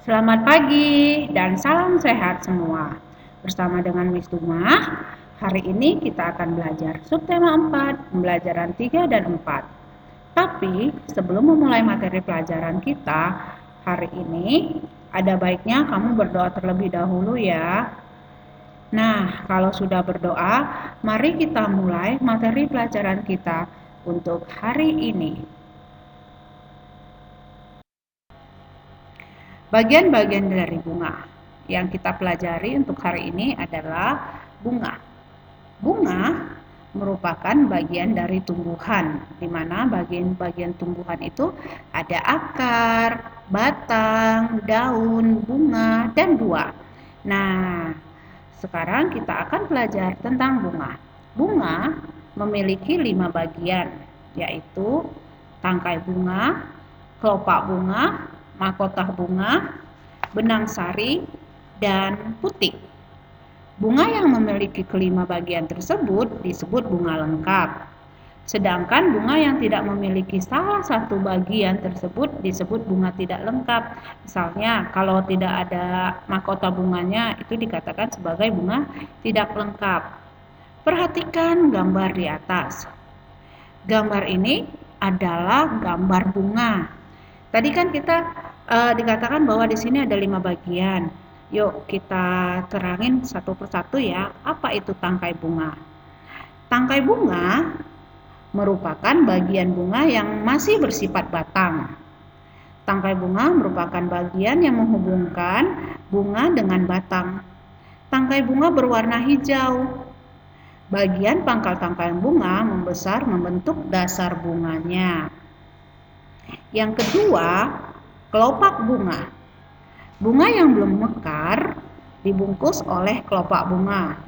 Selamat pagi dan salam sehat semua. Bersama dengan Miss Duma, hari ini kita akan belajar subtema 4, pembelajaran 3 dan 4. Tapi sebelum memulai materi pelajaran kita hari ini, ada baiknya kamu berdoa terlebih dahulu ya. Nah, kalau sudah berdoa, mari kita mulai materi pelajaran kita untuk hari ini. Bagian-bagian dari bunga yang kita pelajari untuk hari ini adalah bunga. Bunga merupakan bagian dari tumbuhan, di mana bagian-bagian tumbuhan itu ada akar, batang, daun, bunga, dan buah. Nah, sekarang kita akan belajar tentang bunga. Bunga memiliki 5 bagian, yaitu tangkai bunga, kelopak bunga, mahkota bunga, benang sari, dan putik. Bunga yang memiliki kelima bagian tersebut disebut bunga lengkap. Sedangkan bunga yang tidak memiliki salah satu bagian tersebut disebut bunga tidak lengkap. Misalnya, kalau tidak ada mahkota bunganya, itu dikatakan sebagai bunga tidak lengkap. Perhatikan gambar di atas. Gambar ini adalah gambar bunga. Tadi kan kita dikatakan bahwa di sini ada 5 bagian. Yuk kita terangin satu persatu ya, apa itu tangkai bunga. Tangkai bunga merupakan bagian bunga yang masih bersifat batang. Tangkai bunga merupakan bagian yang menghubungkan bunga dengan batang. Tangkai bunga berwarna hijau. Bagian pangkal tangkai bunga membesar membentuk dasar bunganya. Yang kedua, kelopak bunga. Bunga yang belum mekar dibungkus oleh kelopak bunga.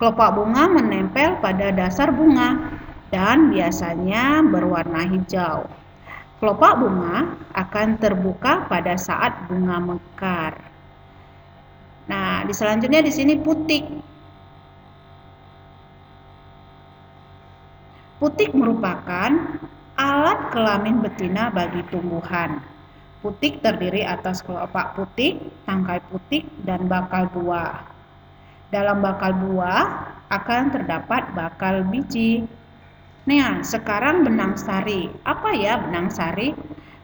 Kelopak bunga menempel pada dasar bunga dan biasanya berwarna hijau. Kelopak bunga akan terbuka pada saat bunga mekar. Nah, selanjutnya di sini putik. Putik merupakan alat kelamin betina bagi tumbuhan. Putik terdiri atas kelopak putik, tangkai putik, dan bakal buah. Dalam bakal buah akan terdapat bakal biji. Nah, sekarang benang sari. Apa ya benang sari?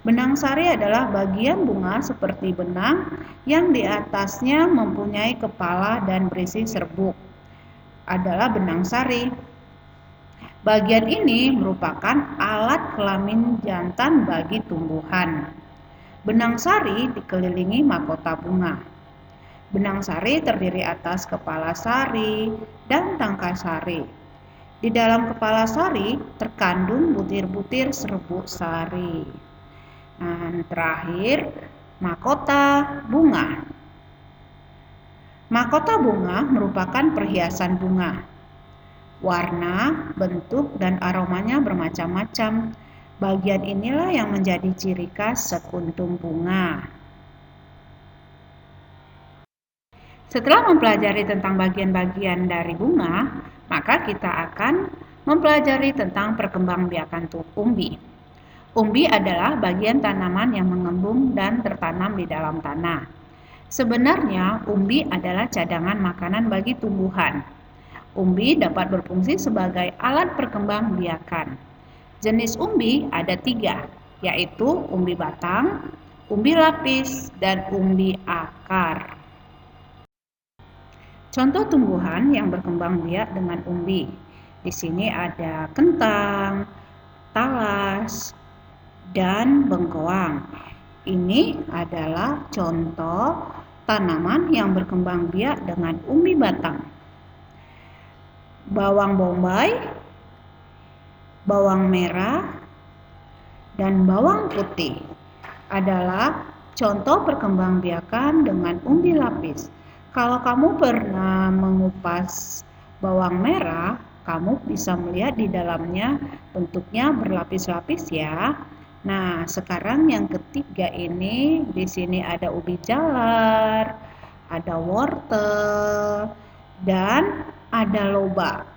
Benang sari adalah bagian bunga seperti benang yang di atasnya mempunyai kepala dan berisi serbuk. Adalah benang sari. Bagian ini merupakan alat kelamin jantan bagi tumbuhan. Benang sari dikelilingi mahkota bunga. Benang sari terdiri atas kepala sari dan tangkai sari. Di dalam kepala sari terkandung butir-butir serbuk sari. Nah, terakhir, mahkota bunga. Mahkota bunga merupakan perhiasan bunga. Warna, bentuk, dan aromanya bermacam-macam. Bagian inilah yang menjadi ciri khas sekuntum bunga. Setelah mempelajari tentang bagian-bagian dari bunga, maka kita akan mempelajari tentang perkembangbiakan umbi. Umbi adalah bagian tanaman yang mengembung dan tertanam di dalam tanah. Sebenarnya, umbi adalah cadangan makanan bagi tumbuhan. Umbi dapat berfungsi sebagai alat perkembangbiakan. Jenis umbi ada 3, yaitu umbi batang, umbi lapis, dan umbi akar. Contoh tumbuhan yang berkembang biak dengan umbi. Di sini ada kentang, talas, dan bengkoang. Ini adalah contoh tanaman yang berkembang biak dengan umbi batang. Bawang bombay, bawang merah, dan bawang putih adalah contoh perkembangbiakan dengan umbi lapis. Kalau kamu pernah mengupas bawang merah, kamu bisa melihat di dalamnya bentuknya berlapis-lapis ya. Nah, sekarang yang ketiga ini, di sini ada ubi jalar, ada wortel, dan ada lobak.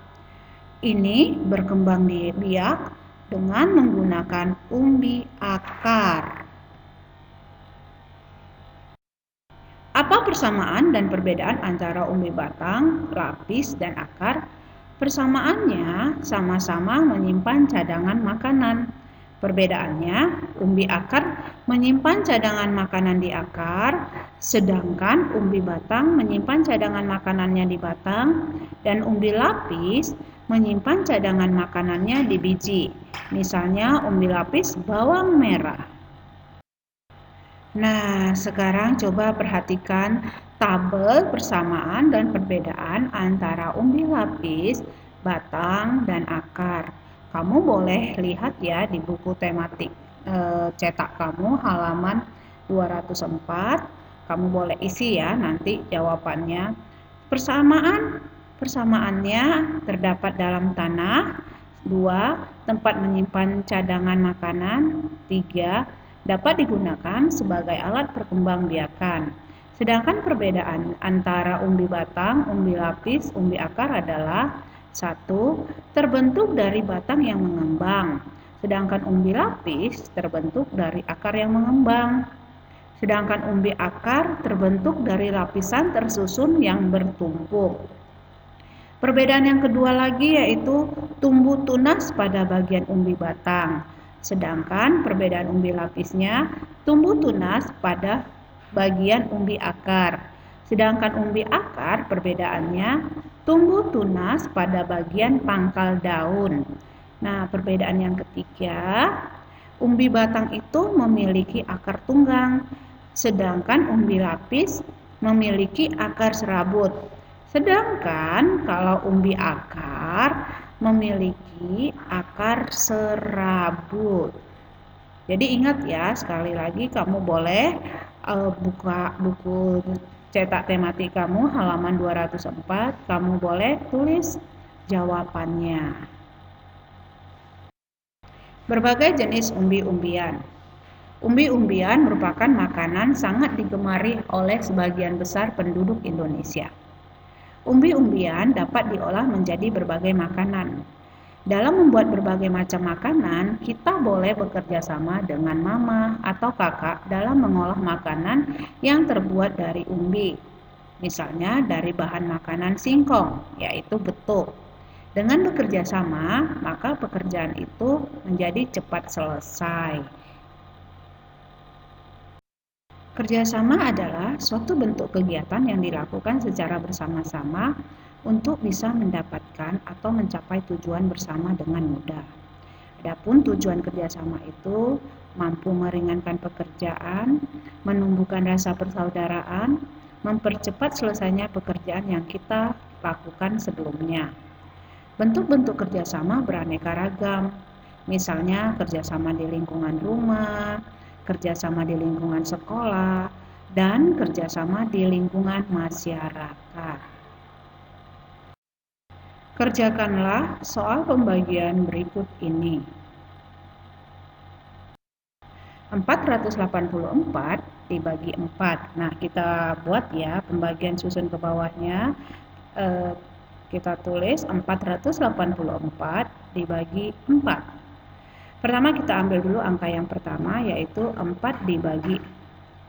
Ini berkembang biak dengan menggunakan umbi akar. Apa persamaan dan perbedaan antara umbi batang, lapis, dan akar? Persamaannya sama-sama menyimpan cadangan makanan. Perbedaannya, umbi akar menyimpan cadangan makanan di akar, sedangkan umbi batang menyimpan cadangan makanannya di batang, dan umbi lapis menyimpan cadangan makanannya di biji. Misalnya umbi lapis bawang merah. Nah, sekarang coba perhatikan tabel persamaan dan perbedaan antara umbi lapis, batang, dan akar. Kamu boleh lihat ya di buku tematik cetak kamu halaman 204. Kamu boleh isi ya nanti jawabannya. Persamaannya terdapat dalam tanah. 2. Tempat menyimpan cadangan makanan. 3. Dapat digunakan sebagai alat perkembangbiakan. Sedangkan perbedaan antara umbi batang, umbi lapis, umbi akar adalah 1. Terbentuk dari batang yang mengembang. Sedangkan umbi lapis terbentuk dari akar yang mengembang. Sedangkan umbi akar terbentuk dari lapisan tersusun yang bertumpuk. Perbedaan yang kedua lagi yaitu tumbuh tunas pada bagian umbi batang. Sedangkan perbedaan umbi lapisnya tumbuh tunas pada bagian umbi akar. Sedangkan umbi akar perbedaannya tumbuh tunas pada bagian pangkal daun. Nah, perbedaan yang ketiga, umbi batang itu memiliki akar tunggang, sedangkan umbi lapis memiliki akar serabut. Sedangkan kalau umbi akar memiliki akar serabut. Jadi ingat ya, sekali lagi kamu boleh buka buku cetak tematik kamu halaman 204, kamu boleh tulis jawabannya. Berbagai jenis umbi-umbian. Umbi-umbian merupakan makanan sangat digemari oleh sebagian besar penduduk Indonesia. Umbi-umbian dapat diolah menjadi berbagai makanan. Dalam membuat berbagai macam makanan, kita boleh bekerja sama dengan mama atau kakak dalam mengolah makanan yang terbuat dari umbi. Misalnya dari bahan makanan singkong, yaitu betuk. Dengan bekerja sama, maka pekerjaan itu menjadi cepat selesai. Kerjasama adalah suatu bentuk kegiatan yang dilakukan secara bersama-sama untuk bisa mendapatkan atau mencapai tujuan bersama dengan mudah. Adapun tujuan kerjasama itu mampu meringankan pekerjaan, menumbuhkan rasa persaudaraan, mempercepat selesainya pekerjaan yang kita lakukan sebelumnya. Bentuk-bentuk kerjasama beraneka ragam, misalnya kerjasama di lingkungan rumah, kerjasama di lingkungan sekolah, dan kerjasama di lingkungan masyarakat. Kerjakanlah soal pembagian berikut ini. 484 dibagi 4. Nah, kita buat ya pembagian susun ke bawahnya. Kita tulis 484 dibagi 4. Pertama kita ambil dulu angka yang pertama yaitu 4 dibagi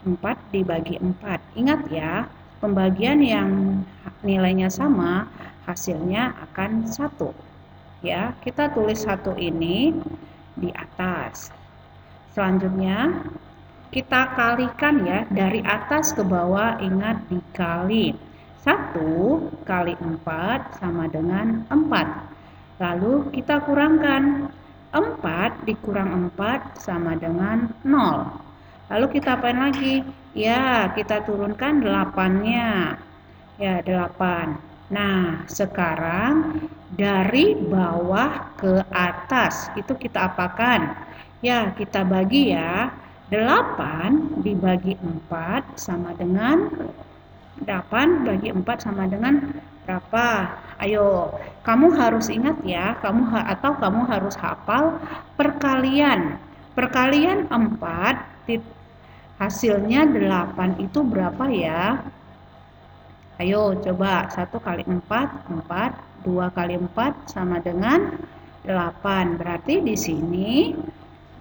4. Ingat ya, pembagian yang nilainya sama hasilnya akan 1. Ya, kita tulis 1 ini di atas. Selanjutnya kita kalikan ya, dari atas ke bawah ingat dikali. 1 kali 4 sama dengan 4. Lalu kita kurangkan. 4 dikurang 4 sama dengan 0. Lalu kita apain lagi? Ya, kita turunkan 8-nya. Ya, 8. Nah, sekarang dari bawah ke atas itu kita apakan? Ya, kita bagi ya. 8 dibagi 4 sama dengan 8 bagi 4 sama dengan berapa? Ayo, kamu harus ingat ya, kamu harus hafal perkalian. Perkalian 4 hasilnya 8 itu berapa ya? Ayo coba, 1 kali 4, 4, 2 kali 4 sama dengan 8. Berarti di sini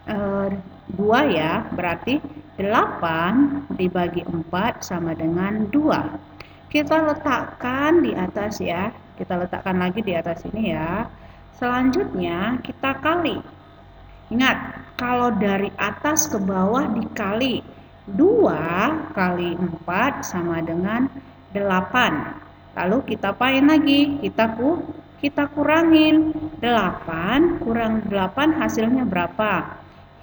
2 ya, berarti 8 dibagi 4 sama dengan 2. Kita letakkan di atas ya. Kita letakkan lagi di atas ini ya. Selanjutnya kita kali. Ingat, kalau dari atas ke bawah dikali 2 kali 4 sama dengan 8. Lalu kita apain lagi? Kita kurangin. 8 kurang 8 hasilnya berapa?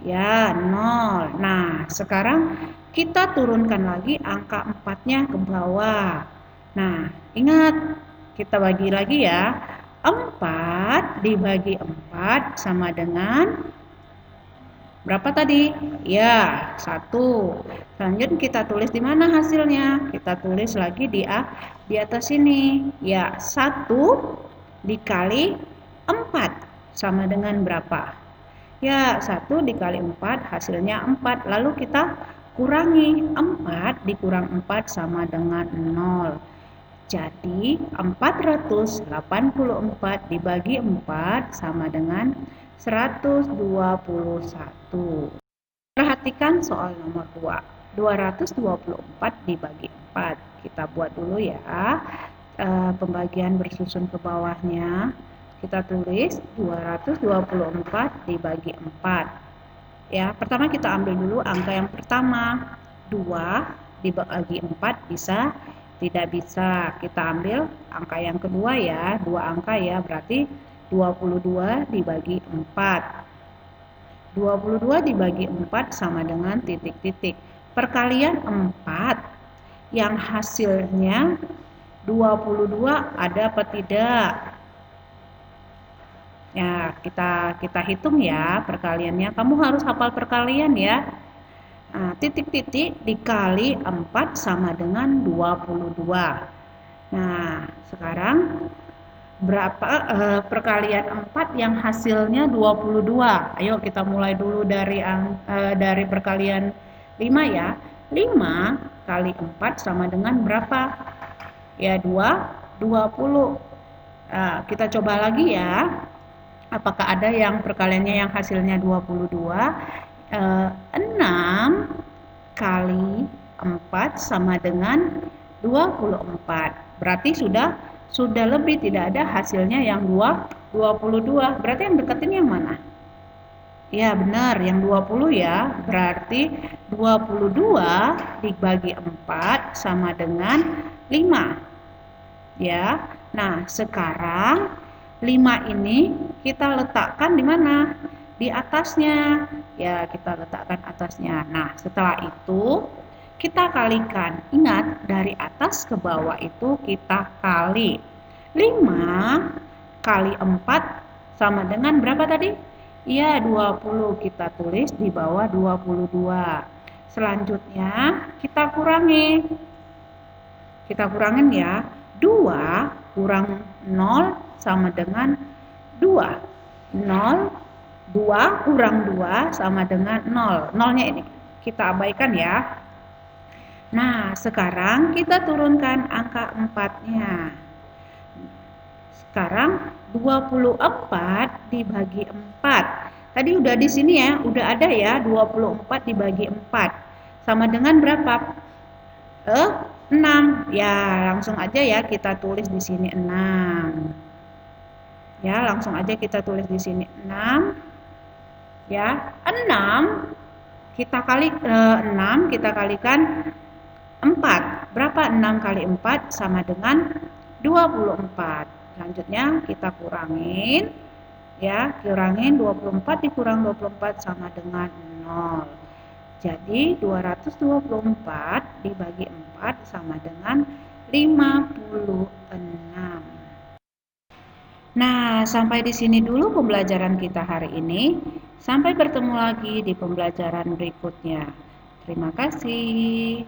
Ya, 0. Nah, sekarang kita turunkan lagi angka 4-nya ke bawah. Nah, ingat, kita bagi lagi ya. 4 dibagi 4 sama dengan berapa tadi? Ya, 1. Selanjutnya kita tulis di mana hasilnya? Kita tulis lagi di atas sini. Ya, 1 dikali 4 sama dengan berapa? Ya, 1 dikali 4 hasilnya 4. Lalu kita kurangi. 4 dikurang 4 sama dengan 0. Jadi 484 dibagi 4 sama dengan 121. Perhatikan soal nomor 2. 224 dibagi 4. Kita buat dulu ya. Pembagian bersusun ke bawahnya. Kita tulis 224 dibagi 4. Ya, pertama kita ambil dulu angka yang pertama. 2 dibagi 4 bisa? Tidak bisa. Kita ambil angka yang kedua ya. 2 angka ya, berarti 22 dibagi 4. 22 dibagi 4 sama dengan titik-titik. Perkalian 4 yang hasilnya 22 ada apa tidak? Ya, kita hitung ya perkaliannya. Kamu harus hafal perkalian ya. Nah, titik-titik dikali 4 sama dengan 22. Nah, sekarang berapa perkalian 4 yang hasilnya 22? Ayo kita mulai dulu dari perkalian 5 ya. 5 kali 4 sama dengan berapa? Ya, 20. Nah, kita coba lagi ya. Apakah ada yang perkaliannya yang hasilnya 22? 6 kali 4 sama dengan 24. Berarti sudah lebih, tidak ada hasilnya yang 22. Berarti yang deketin yang mana? Ya benar, yang 20 ya. Berarti 22 dibagi 4 sama dengan 5. Ya. Nah, sekarang 5 ini kita letakkan di mana? Di atasnya. Ya, kita letakkan atasnya. Nah, setelah itu kita kalikan. Ingat, dari atas ke bawah itu kita kali. 5 kali 4 sama dengan berapa tadi? Ya, 20. Kita tulis di bawah 22. Selanjutnya kita kurangi. Kita kurangin ya. 2 kurang 0 sama dengan 2. 0, 2 kurang 2 sama dengan 0. 0-nya ini kita abaikan ya. Nah, sekarang kita turunkan angka 4-nya. Sekarang 24 dibagi 4. Tadi udah di sini ya, udah ada ya 24 dibagi 4. Sama dengan berapa? 6. Ya, langsung aja ya kita tulis di sini 6. Ya, langsung aja kita tulis di sini 6. Ya, 6 kita kali 6 kita kalikan 4. Berapa 6 kali 4 sama dengan 24. Selanjutnya kita kurangin. Ya, kurangin 24 dikurang 24 sama dengan 0. Jadi 224 dibagi 4 sama dengan 56. Nah, sampai di sini dulu pembelajaran kita hari ini. Sampai bertemu lagi di pembelajaran berikutnya. Terima kasih.